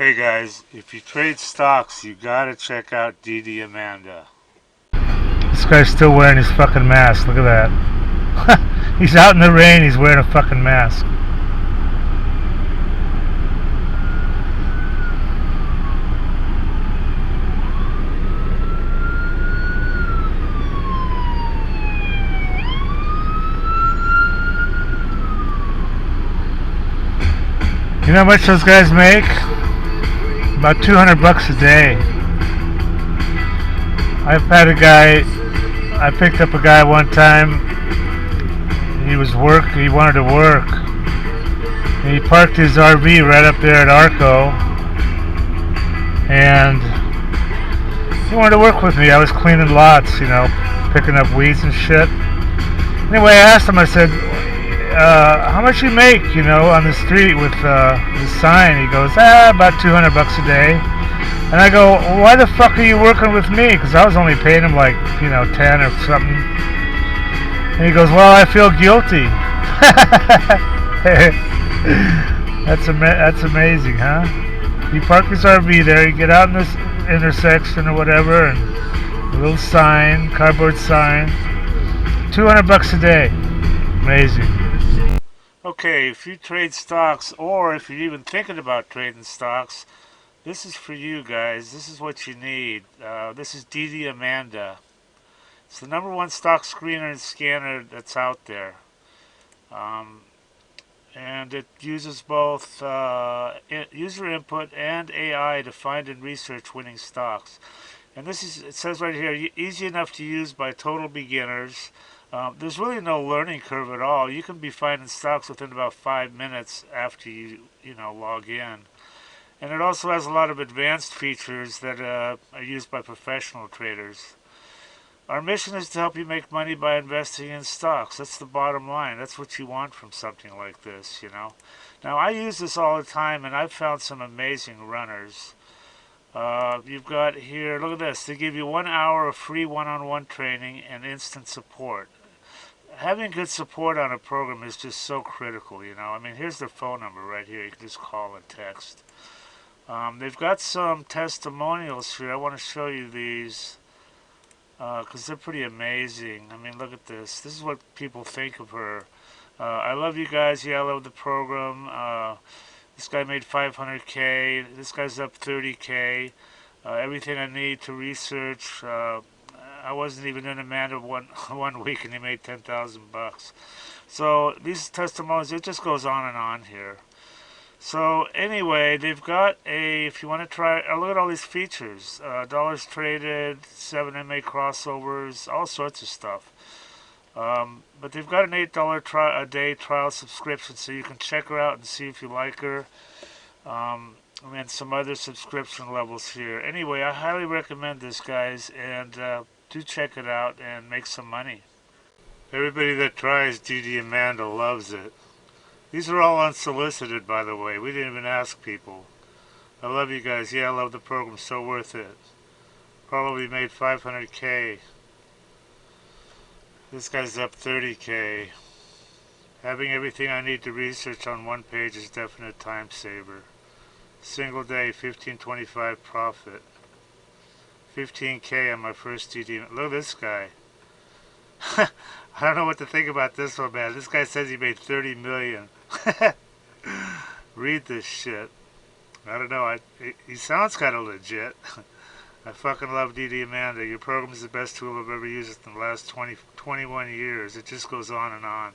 Hey guys, if you trade stocks, you gotta check out DDAmanda. This guy's still wearing his fucking mask. Look at that. He's out in the rain. He's wearing a fucking mask. You know how much those guys make? About 200 bucks a day. I've had a guy. I picked up a guy one time. He wanted to work. And he parked his RV right up there at Arco, and he wanted to work with me. I was cleaning lots, picking up weeds and shit. Anyway, I asked him. I said, "How much you make, on the street with the sign?" He goes, "About 200 bucks a day." And I go, "Why the fuck are you working with me?" Because I was only paying him like, 10 or something. And he goes, "Well, I feel guilty." That's amazing, huh? You park his RV there, you get out in this intersection or whatever, and a little sign, cardboard sign, 200 bucks a day. Amazing. Okay, if you trade stocks, or if you're even thinking about trading stocks, this is for you guys. This is what you need. This is DDAmanda. It's the #1 stock screener and scanner that's out there. Um, and it uses both user input and AI to find and research winning stocks. And it says right here, easy enough to use by total beginners. There's really no learning curve at all. You can be finding stocks within about 5 minutes after you log in. And it also has a lot of advanced features that are used by professional traders. Our mission is to help you make money by investing in stocks. That's the bottom line. That's what you want from something like this. Now, I use this all the time, and I've found some amazing runners. You've got here, look at this. They give you 1 hour of free one-on-one training and instant support. Having good support on a program is just so critical. I mean, here's their phone number right here. You can just call and text. They've got some testimonials here. I want to show you these because they're pretty amazing. I mean, look at this. This is what people think of her. I love you guys. Yeah, I love the program. This guy made 500K. This guy's up 30K. Everything I need to research. I wasn't even in Amanda one week, and he made 10,000 bucks. So these testimonials, it just goes on and on here. So anyway, they've got if you want to try, look at all these features. Dollars traded, 7 MA crossovers, all sorts of stuff. But they've got an $8 a day trial subscription, so you can check her out and see if you like her. And then some other subscription levels here. Anyway, I highly recommend this, guys, and do check it out and make some money. Everybody that tries DDAmanda loves it. These are all unsolicited, by the way. We didn't even ask people. I love you guys. Yeah, I love the program. So worth it. Probably made 500K. This guy's up 30K. Having everything I need to research on one page is definite time saver. Single day, 1525 profit. 15K on my first DD. Look at this guy. I don't know what to think about this one, man. This guy says he made 30 million. Read this shit. I don't know. He sounds kind of legit. I fucking love DDAmanda. Your program is the best tool I've ever used in the last 21 years. It just goes on and on.